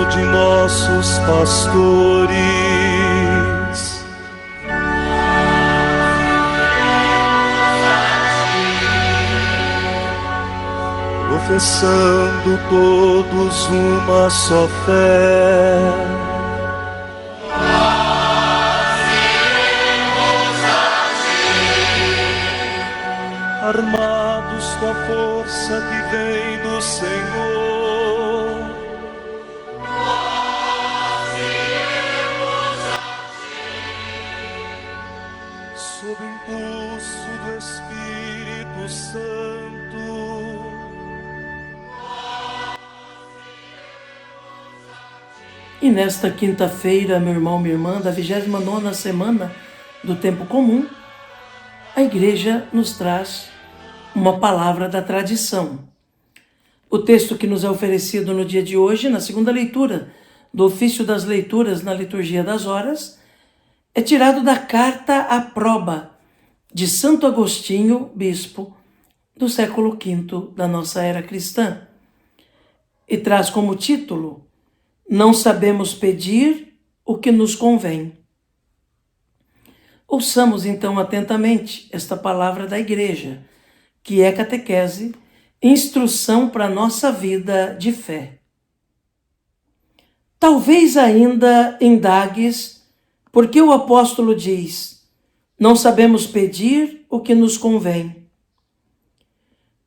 de nossos pastores. Professando todos uma só fé, armados com a força que vem do Senhor, sob o impulso do Espírito Santo. E nesta quinta-feira, meu irmão, minha irmã, da 29ª semana do Tempo Comum, a Igreja nos traz uma palavra da tradição. O texto que nos é oferecido no dia de hoje, na segunda leitura do ofício das leituras na liturgia das horas, é tirado da Carta à Proba de Santo Agostinho, bispo do século V da nossa era cristã, e traz como título: Não sabemos pedir o que nos convém. Ouçamos então atentamente esta palavra da Igreja, que é catequese, instrução para a nossa vida de fé. Talvez ainda indagues, porque o apóstolo diz: não sabemos pedir o que nos convém.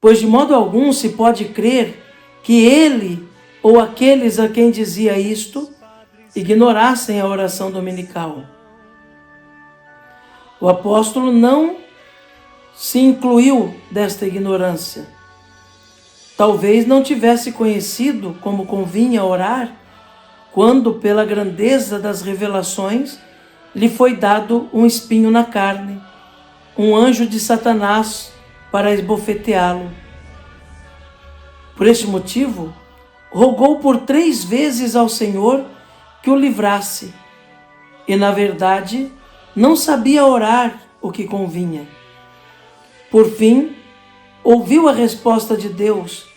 Pois de modo algum se pode crer que ele ou aqueles a quem dizia isto ignorassem a oração dominical. O apóstolo não se incluiu desta ignorância. Talvez não tivesse conhecido como convinha orar, quando, pela grandeza das revelações, lhe foi dado um espinho na carne, um anjo de Satanás para esbofeteá-lo. Por este motivo, rogou por 3 vezes ao Senhor que o livrasse, e, na verdade, não sabia orar o que convinha. Por fim, ouviu a resposta de Deus,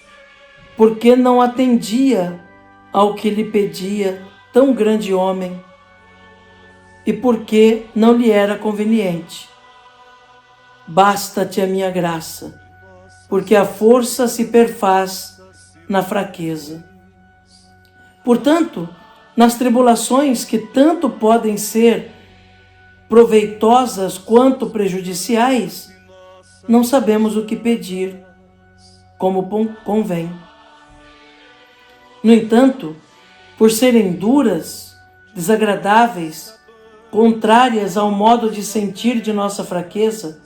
porque não atendia ao que lhe pedia tão grande homem, e porque não lhe era conveniente. Basta-te a minha graça, porque a força se perfaz na fraqueza. Portanto, nas tribulações que tanto podem ser proveitosas quanto prejudiciais, não sabemos o que pedir, como convém. No entanto, por serem duras, desagradáveis, contrárias ao modo de sentir de nossa fraqueza,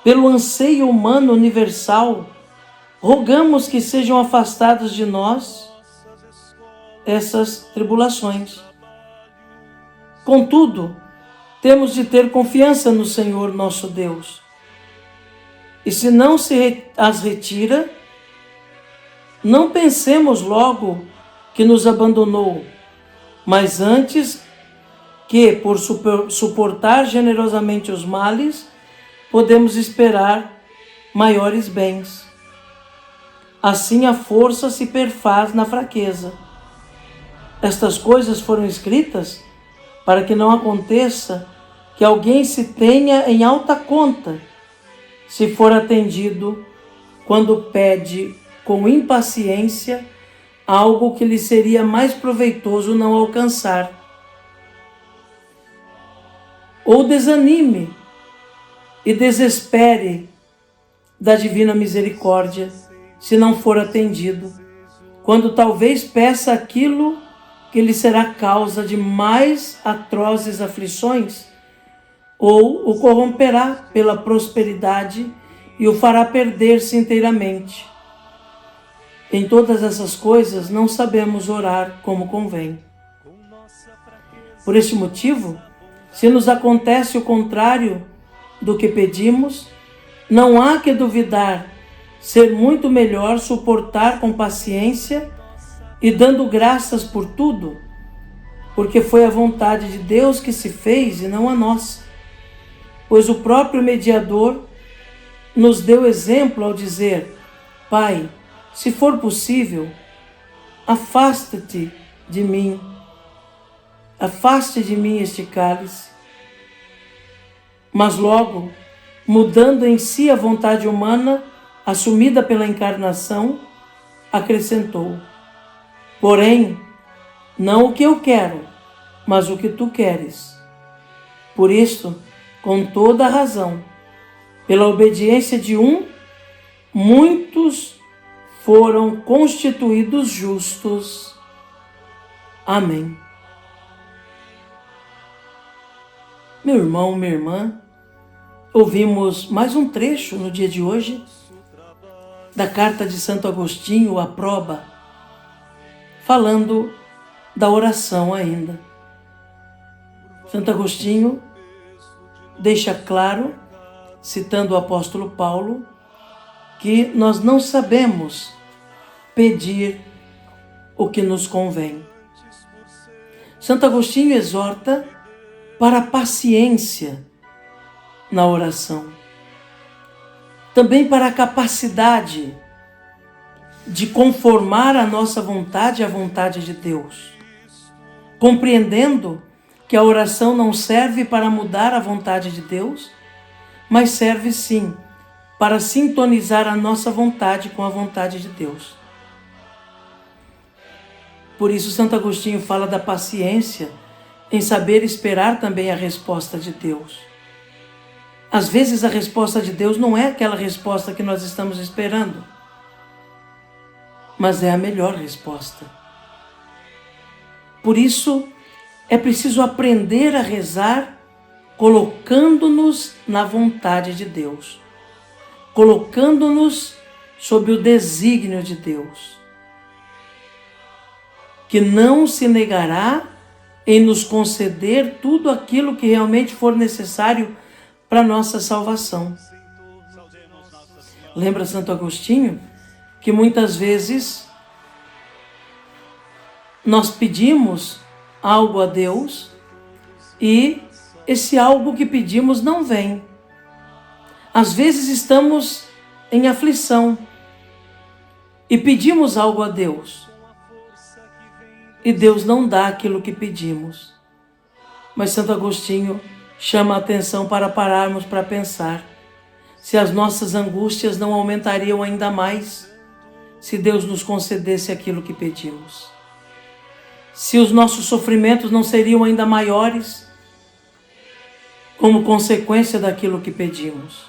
pelo anseio humano universal, rogamos que sejam afastados de nós essas tribulações. Contudo, temos de ter confiança no Senhor nosso Deus. E se não se as retira, não pensemos logo que nos abandonou, mas antes que, por suportar generosamente os males, podemos esperar maiores bens. Assim a força se perfaz na fraqueza. Estas coisas foram escritas para que não aconteça que alguém se tenha em alta conta, se for atendido quando pede com impaciência algo que lhe seria mais proveitoso não alcançar. Ou desanime e desespere da divina misericórdia, se não for atendido, quando talvez peça aquilo que lhe será causa de mais atrozes aflições, ou o corromperá pela prosperidade e o fará perder-se inteiramente. Em todas essas coisas não sabemos orar como convém. Por este motivo, se nos acontece o contrário do que pedimos, não há que duvidar ser muito melhor suportar com paciência e dando graças por tudo, porque foi a vontade de Deus que se fez e não a nossa. Pois o próprio mediador nos deu exemplo ao dizer: Pai, se for possível, afasta-te de mim, afaste de mim este cálice. Mas logo, mudando em si a vontade humana, assumida pela encarnação, acrescentou: porém, não o que eu quero, mas o que tu queres. Por isso, com toda a razão, pela obediência de um, muitos foram constituídos justos. Amém. Meu irmão, minha irmã, ouvimos mais um trecho no dia de hoje da carta de Santo Agostinho à Proba, falando da oração ainda. Santo Agostinho deixa claro, citando o apóstolo Paulo, que nós não sabemos pedir o que nos convém. Santo Agostinho exorta para a paciência na oração, também para a capacidade de conformar a nossa vontade à vontade de Deus, compreendendo que a oração não serve para mudar a vontade de Deus, mas serve sim para sintonizar a nossa vontade com a vontade de Deus. Por isso Santo Agostinho fala da paciência em saber esperar também a resposta de Deus. Às vezes a resposta de Deus não é aquela resposta que nós estamos esperando, mas é a melhor resposta. Por isso é preciso aprender a rezar colocando-nos na vontade de Deus, colocando-nos sob o desígnio de Deus, que não se negará em nos conceder tudo aquilo que realmente for necessário para a nossa salvação. Lembra Santo Agostinho que muitas vezes nós pedimos algo a Deus e esse algo que pedimos não vem. Às vezes estamos em aflição e pedimos algo a Deus e Deus não dá aquilo que pedimos. Mas Santo Agostinho chama a atenção para pararmos para pensar se as nossas angústias não aumentariam ainda mais se Deus nos concedesse aquilo que pedimos. Se os nossos sofrimentos não seriam ainda maiores como consequência daquilo que pedimos.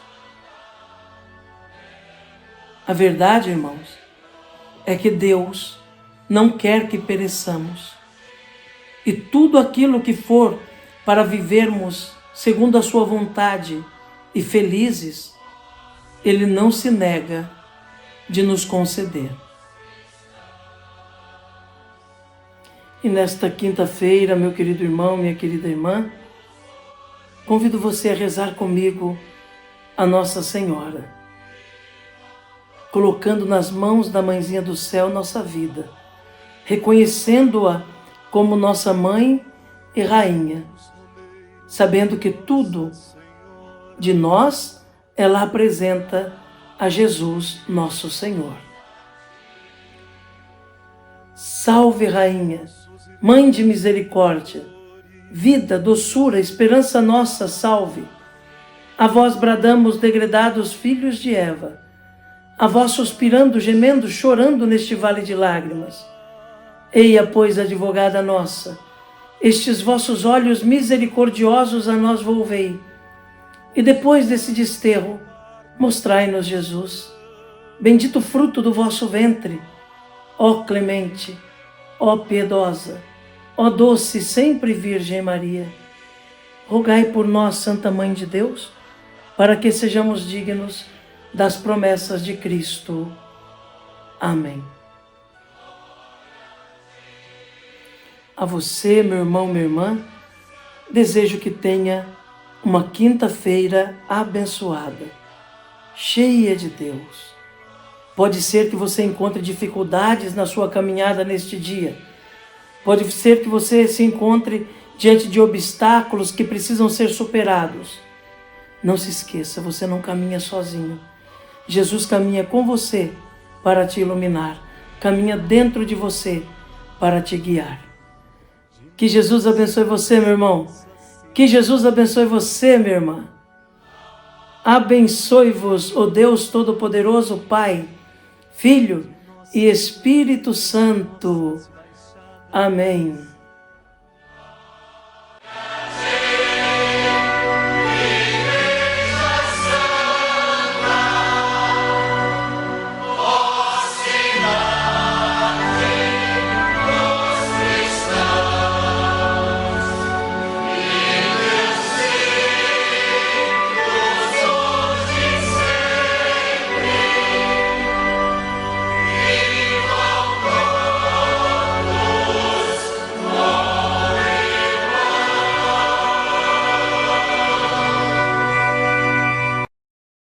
A verdade, irmãos, é que Deus não quer que pereçamos. E tudo aquilo que for para vivermos segundo a sua vontade e felizes, Ele não se nega de nos conceder. E nesta quinta-feira, meu querido irmão, minha querida irmã, convido você a rezar comigo a Nossa Senhora, colocando nas mãos da Mãezinha do Céu nossa vida, reconhecendo-a como nossa Mãe e Rainha, sabendo que tudo de nós ela apresenta a Jesus, nosso Senhor. Salve, Rainha, Mãe de misericórdia, vida, doçura, esperança nossa, salve. A vós bradamos, degredados filhos de Eva, a vós suspirando, gemendo, chorando neste vale de lágrimas. Eia, pois, advogada nossa, estes vossos olhos misericordiosos a nós volvei, e depois desse desterro, mostrai-nos Jesus, bendito fruto do vosso ventre, ó clemente, ó piedosa, ó doce sempre Virgem Maria. Rogai por nós, Santa Mãe de Deus, para que sejamos dignos das promessas de Cristo. Amém. A você, meu irmão, minha irmã, desejo que tenha uma quinta-feira abençoada, cheia de Deus. Pode ser que você encontre dificuldades na sua caminhada neste dia. Pode ser que você se encontre diante de obstáculos que precisam ser superados. Não se esqueça, você não caminha sozinho. Jesus caminha com você para te iluminar, caminha dentro de você para te guiar. Que Jesus abençoe você, meu irmão. Que Jesus abençoe você, minha irmã. Abençoe-vos, ó Deus Todo-Poderoso, Pai, Filho e Espírito Santo. Amém.